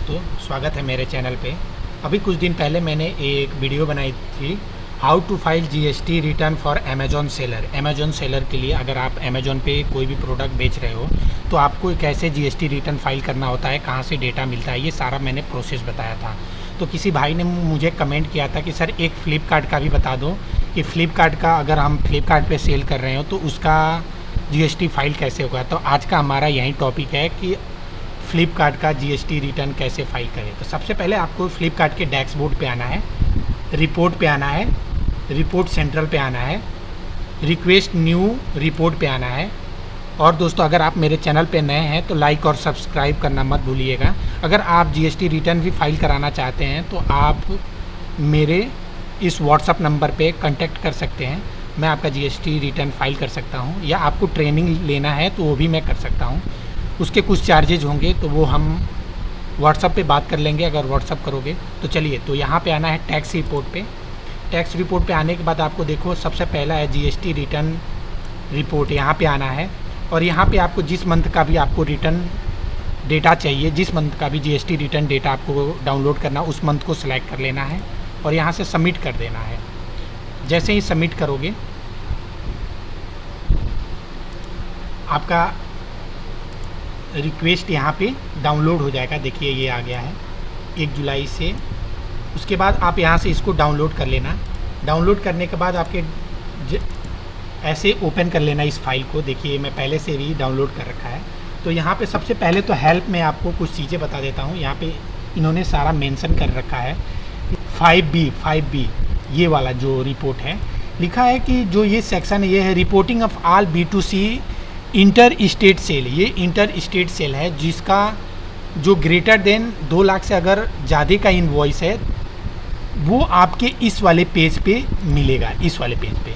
दोस्तों, स्वागत है मेरे चैनल पे। अभी कुछ दिन पहले मैंने एक वीडियो बनाई थी, how to file GST return for Amazon seller. Amazon seller के लिए अगर आप अमेजॉन पे कोई भी प्रोडक्ट बेच रहे हो तो आपको कैसे जीएसटी रिटर्न फाइल करना होता है, कहाँ से डेटा मिलता है, ये सारा मैंने प्रोसेस बताया था। तो किसी भाई ने मुझे कमेंट किया था कि सर एक फ़्लिपकार्ट का भी बता दो कि फ़्लिपकार्ट का अगर हम फ़्लिपकार्ट पे सेल कर रहे हो तो उसका जीएसटी फाइल कैसे होगा। तो आज का हमारा यही टॉपिक है कि फ़्लिपकार्ट का जीएसटी रिटर्न कैसे फाइल करें। तो सबसे पहले आपको फ़्लिपकार्ट के डैशबोर्ड पे आना है, रिपोर्ट पे आना है, रिपोर्ट सेंट्रल पे आना है, रिक्वेस्ट न्यू रिपोर्ट पे आना है। और दोस्तों, अगर आप मेरे चैनल पे नए हैं तो लाइक और सब्सक्राइब करना मत भूलिएगा। अगर आप जीएसटी रिटर्न भी फाइल कराना चाहते हैं तो आप मेरे इस व्हाट्सअप नंबर पे कांटेक्ट कर सकते हैं, मैं आपका जीएसटी रिटर्न फाइल कर सकता हूँ। या आपको ट्रेनिंग लेना है तो वो भी मैं कर सकता हूँ, उसके कुछ चार्जेज होंगे तो वो हम व्हाट्सअप पे बात कर लेंगे अगर व्हाट्सअप करोगे तो। चलिए, तो यहाँ पे आना है टैक्स रिपोर्ट पे। टैक्स रिपोर्ट पे आने के बाद आपको देखो सबसे पहला है जीएसटी रिटर्न रिपोर्ट, यहाँ पे आना है। और यहाँ पे आपको जिस मंथ का भी आपको रिटर्न डेटा चाहिए, जिस मंथ का भी जीएसटी रिटर्न डेटा आपको डाउनलोड करना, उस मंथ को सिलेक्ट कर लेना है और यहाँ से सबमिट कर देना है। जैसे ही सबमिट करोगे आपका रिक्वेस्ट यहाँ पे डाउनलोड हो जाएगा। देखिए ये आ गया है 1 जुलाई से। उसके बाद आप यहाँ से इसको डाउनलोड कर लेना। डाउनलोड करने के बाद आपके ऐसे ओपन कर लेना इस फाइल को। देखिए मैं पहले से भी डाउनलोड कर रखा है। तो यहाँ पे सबसे पहले तो हेल्प में आपको कुछ चीज़ें बता देता हूँ। यहाँ पे इन्होंने सारा मेंशन कर रखा है। 5B ये वाला जो रिपोर्ट है, लिखा है कि जो ये सेक्शन है ये है reporting of all B2C inter state sale. ये इंटर स्टेट सेल है जिसका जो ग्रेटर देन 2 लाख से अगर ज़्यादा का इनवॉइस है वो आपके इस वाले पेज पे मिलेगा। इस वाले पेज पे,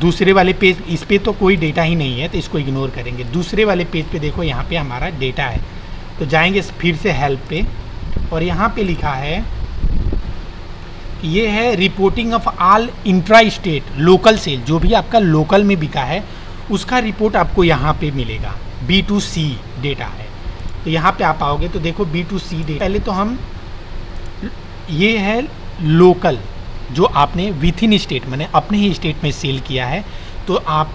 दूसरे वाले पेज, इस पे तो कोई डेटा ही नहीं है तो इसको इग्नोर करेंगे। दूसरे वाले पेज पे देखो यहाँ पे हमारा डेटा है। तो जाएंगे फिर से हेल्प पे और यहाँ पे लिखा है कि ये है reporting of all intra state local cell. जो भी आपका लोकल में बिका है उसका रिपोर्ट आपको यहाँ पे मिलेगा। B2C डेटा है। तो यहाँ पे आप आओगे तो देखो B2C डेटा। पहले तो हम ये है लोकल जो आपने विथ इन स्टेट मैंने अपने ही स्टेट में सेल किया है तो आप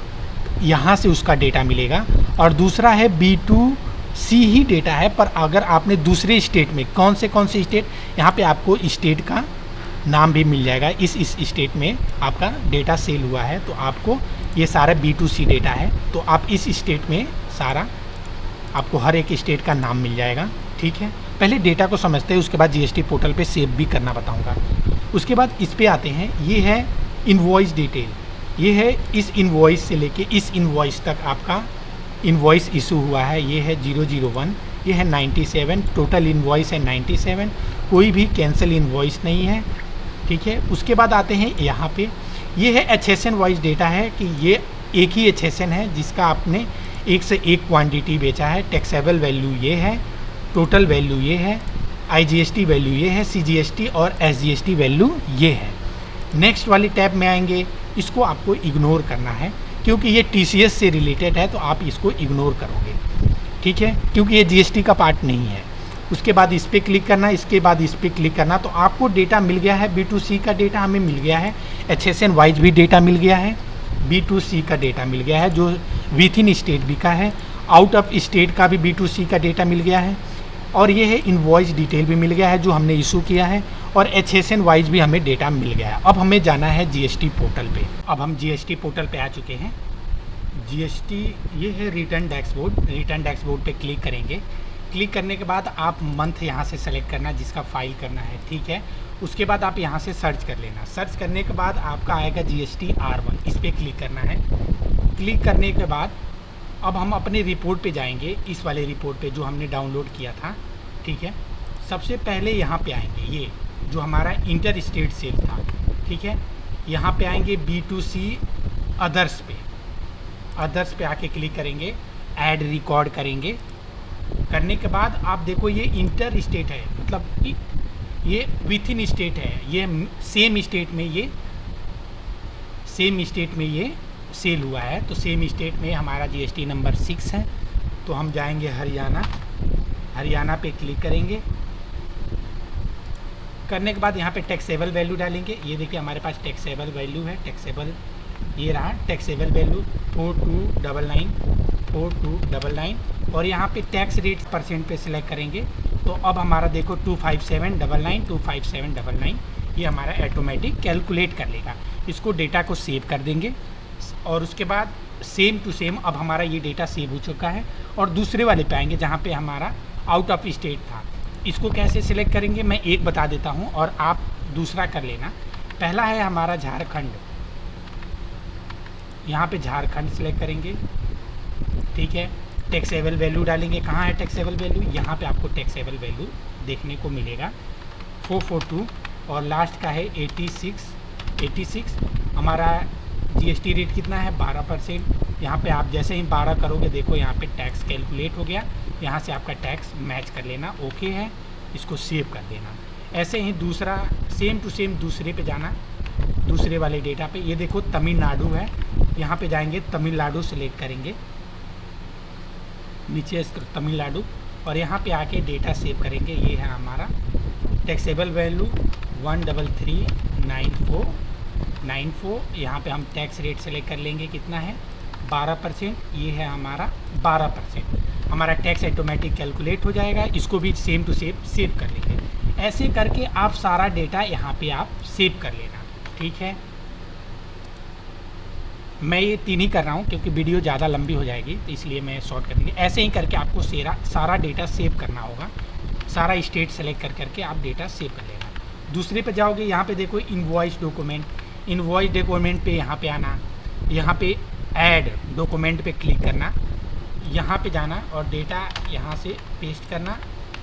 यहाँ से उसका डेटा मिलेगा। और दूसरा है B2C ही डेटा है, पर अगर आपने दूसरे स्टेट में कौन से स्टेट, यहाँ पे आपको स्टेट का नाम भी मिल जाएगा। इस स्टेट में आपका डेटा सेल हुआ है तो आपको ये सारा B2C डेटा है। तो आप इस स्टेट में सारा आपको हर एक स्टेट का नाम मिल जाएगा। ठीक है, पहले डेटा को समझते हैं, उसके बाद जीएसटी पोर्टल पे सेव भी करना बताऊंगा। उसके बाद इस पे आते हैं, ये है इनवॉइस डिटेल। ये है इस इनवॉइस से लेके इस इनवॉइस तक आपका इनवॉइस इशू हुआ है। ये है 001, ये है 97, टोटल इनवॉइस है 97, कोई भी कैंसिल इनवॉइस नहीं है। ठीक है, उसके बाद आते हैं यहाँ पे, ये है HSN वाइज डेटा है कि ये एक ही HSN है जिसका आपने 1 से 1 क्वांटिटी बेचा है। टैक्सेबल वैल्यू ये है, टोटल वैल्यू ये है, IGST वैल्यू ये है, CGST और SGST वैल्यू ये है। नेक्स्ट वाली टैब में आएंगे, इसको आपको इग्नोर करना है क्योंकि ये TCS से रिलेटेड है तो आप इसको इग्नोर करोगे। ठीक है, क्योंकि ये GST का पार्ट नहीं है। उसके बाद इस पर क्लिक करना, इसके बाद इस पर क्लिक करना। तो आपको डेटा मिल गया है, B2C का डेटा हमें मिल गया है, HSN वाइज भी डेटा मिल गया है, B2C का डेटा मिल गया है जो विथ इन स्टेट बिका है, आउट ऑफ स्टेट का भी B2C का डेटा मिल गया है। और ये है इनवॉइस डिटेल भी मिल गया है जो हमने इशू किया है, और HSN वाइज भी हमें डेटा मिल गया है। अब हमें जाना है GST पोर्टल पे। अब हम GST पोर्टल पे आ चुके हैं। GST ये है रिटर्न डैशबोर्ड। रिटर्न डैशबोर्ड पे क्लिक करेंगे। क्लिक करने के बाद आप मंथ यहाँ से सेलेक्ट करना जिसका फाइल करना है। ठीक है, उसके बाद आप यहाँ से सर्च कर लेना। सर्च करने के बाद आपका आएगा GST R1, इस पर क्लिक करना है। क्लिक करने के बाद अब हम अपने रिपोर्ट पे जाएंगे, इस वाले रिपोर्ट पे जो हमने डाउनलोड किया था। ठीक है, सबसे पहले यहाँ पे आएंगे, ये जो हमारा इंटर स्टेट सेल था। ठीक है, यहाँ पे आएंगे B2C अदर्स पे। अदर्स पे आके क्लिक करेंगे, ऐड रिकॉर्ड करेंगे। करने के बाद आप देखो ये इंटर स्टेट है, मतलब ये विथ इन स्टेट है, ये सेम स्टेट में ये सेल हुआ है। तो सेम स्टेट में हमारा GST नंबर 6 है। तो हम जाएंगे हरियाणा पे क्लिक करेंगे। करने के बाद यहाँ पे टैक्सेबल वैल्यू डालेंगे। ये देखिए हमारे पास टैक्सेबल वैल्यू है, टैक्सेबल ये रहा टैक्सेबल वैल्यू 4299 और यहाँ पे टैक्स रेट परसेंट पे सिलेक्ट करेंगे। तो अब हमारा देखो 25799 ये हमारा ऑटोमेटिक कैलकुलेट कर लेगा। इसको डेटा को सेव कर देंगे और उसके बाद सेम टू सेम अब हमारा ये डेटा सेव हो चुका है। और दूसरे वाले पे आएंगे जहाँ पे हमारा आउट ऑफ स्टेट था। इसको कैसे सिलेक्ट करेंगे मैं एक बता देता हूँ और आप दूसरा कर लेना। पहला है हमारा झारखंड, यहाँ पे झारखंड सिलेक्ट करेंगे, ठीक है। टैक्सेबल वैल्यू डालेंगे, कहाँ है टैक्सेबल वैल्यू, यहाँ पे आपको टैक्सेबल वैल्यू देखने को मिलेगा 442 और लास्ट का है 86। हमारा जीएसटी रेट कितना है 12%। यहाँ पे आप जैसे ही 12 करोगे देखो यहाँ पे टैक्स कैलकुलेट हो गया। यहाँ से आपका टैक्स मैच कर लेना, ओके है, इसको सेव कर देना। ऐसे ही दूसरा सेम टू सेम दूसरे पे जाना, दूसरे वाले डेटा पे। ये देखो तमिलनाडु है, यहाँ पे जाएंगे तमिलनाडु सेलेक्ट करेंगे, नीचे तमिलनाडु और यहाँ पे आके डेटा सेव करेंगे। ये है हमारा टैक्सेबल वैल्यू 13394। यहाँ पे हम टैक्स रेट सेलेक्ट कर लेंगे, कितना है 12%। ये है हमारा 12%। हमारा टैक्स ऑटोमेटिक कैलकुलेट हो जाएगा। इसको भी सेम टू सेव कर लेंगे। ऐसे करके आप सारा डेटा यहाँ पे आप सेव कर लेना, ठीक है। मैं ये 3 ही कर रहा हूँ क्योंकि वीडियो ज़्यादा लंबी हो जाएगी, तो इसलिए मैं शॉर्ट कर देंगे। ऐसे ही करके आपको सारा डेटा सेव करना होगा। सारा स्टेट सेलेक्ट करके आप डेटा सेव कर लेना। दूसरे पे जाओगे, यहाँ पे देखो इनवॉइस डॉक्यूमेंट पे यहाँ पे आना, यहाँ पे ऐड डॉक्यूमेंट पे क्लिक करना, यहाँ पे जाना और डेटा यहाँ से पेस्ट करना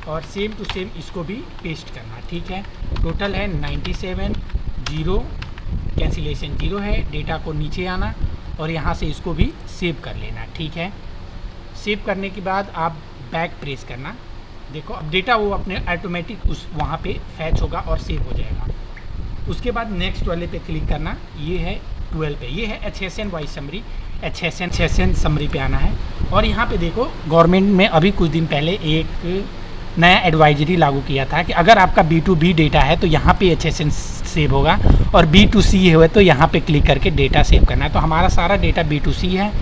और सेम टू सेम इसको भी पेस्ट करना, ठीक है। टोटल है 97, 0 कैंसिलेशन 0 है। डेटा को नीचे आना और यहाँ से इसको भी सेव कर लेना, ठीक है। सेव करने के बाद आप बैक प्रेस करना, देखो अब डेटा वो अपने ऑटोमेटिक उस वहाँ पे फैच होगा और सेव हो जाएगा। उसके बाद नेक्स्ट वाले पे क्लिक करना, ये है 12 पे, ये है HSN wise summary, HSN summary पे आना है। और यहाँ पे देखो गवर्नमेंट में अभी कुछ दिन पहले एक नया एडवाइजरी लागू किया था कि अगर आपका B2B डेटा है तो यहाँ पे HSN सेव होगा और B2C है तो यहाँ पे क्लिक करके डेटा सेव करना है। तो हमारा सारा डेटा B2C है,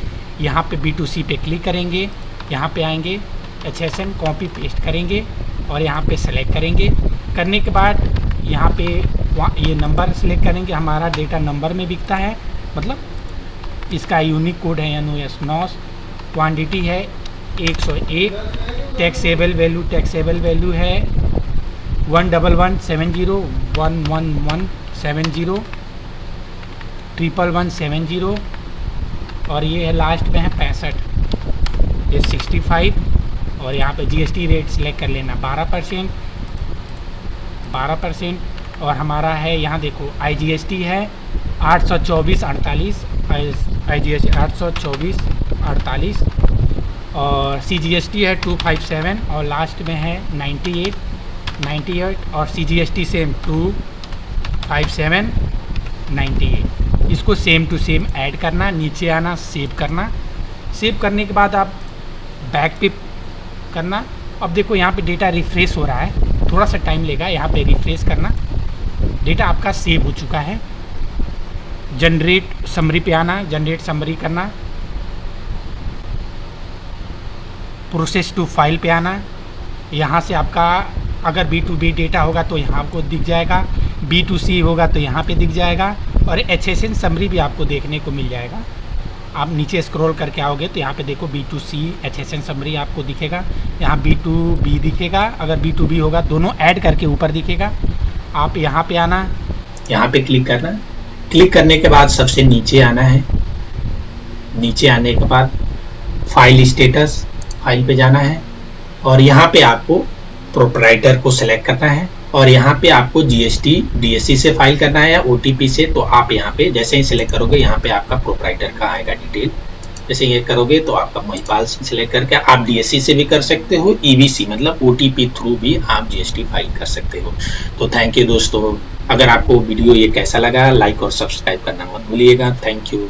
यहाँ पे B2C पे क्लिक करेंगे, यहाँ पे आएंगे HSN कॉपी पेस्ट करेंगे और यहाँ पे सेलेक्ट करेंगे। करने के बाद यहाँ पे ये नंबर सेलेक्ट करेंगे। हमारा डेटा नंबर में बिकता है, मतलब इसका यूनिक कोड है NOS, क्वांटिटी है 101, टैक्सेबल वैल्यू है 11170, 11170, 11170 और ये है लास्ट में है 65, ये 65 और यहाँ पे जीएसटी रेट सिलेक्ट कर लेना 12% और हमारा है यहाँ देखो IGST है 824.48, IGST 824.48 और CGST है 257 और लास्ट में है 98 और CGST सेम 257.98। इसको सेम टू सेम ऐड करना, नीचे आना, सेव करना। सेव करने के बाद आप बैक पे करना। अब देखो यहाँ पे डेटा रिफ्रेश हो रहा है, थोड़ा सा टाइम लेगा, यहाँ पे रिफ्रेश करना। डेटा आपका सेव हो चुका है। जनरेट समरी पे आना, जनरेट समरी करना, प्रोसेस टू फाइल पे आना। यहाँ से आपका अगर B2B डेटा होगा तो यहाँ आपको दिख जाएगा, B2C होगा तो यहाँ पे दिख जाएगा और HSN समरी भी आपको देखने को मिल जाएगा। आप नीचे स्क्रॉल करके आओगे तो यहाँ पे देखो B2C HSN समरी आपको दिखेगा, यहाँ B2B दिखेगा, अगर B2B होगा दोनों ऐड करके ऊपर दिखेगा। आप यहाँ पे आना, यहाँ पे क्लिक करना। क्लिक करने के बाद सबसे नीचे आना है। नीचे आने के बाद फाइल स्टेटस, फाइल पे जाना है और यहाँ पे आपको प्रोप्राइटर को सिलेक्ट करना है और यहाँ पे आपको GST DSC से फाइल करना है या OTP से। तो आप यहाँ पे जैसे ही सिलेक्ट करोगे यहाँ पे आपका प्रोप्राइटर का आएगा डिटेल। जैसे ये करोगे तो आपका महिपाल सिंह सिलेक्ट करके आप DSC से भी कर सकते हो, EBC मतलब OTP थ्रू भी आप GST फाइल कर सकते हो। तो थैंक यू दोस्तों, अगर आपको वीडियो ये कैसा लगा लाइक और सब्सक्राइब करना मत भूलिएगा। Thank you.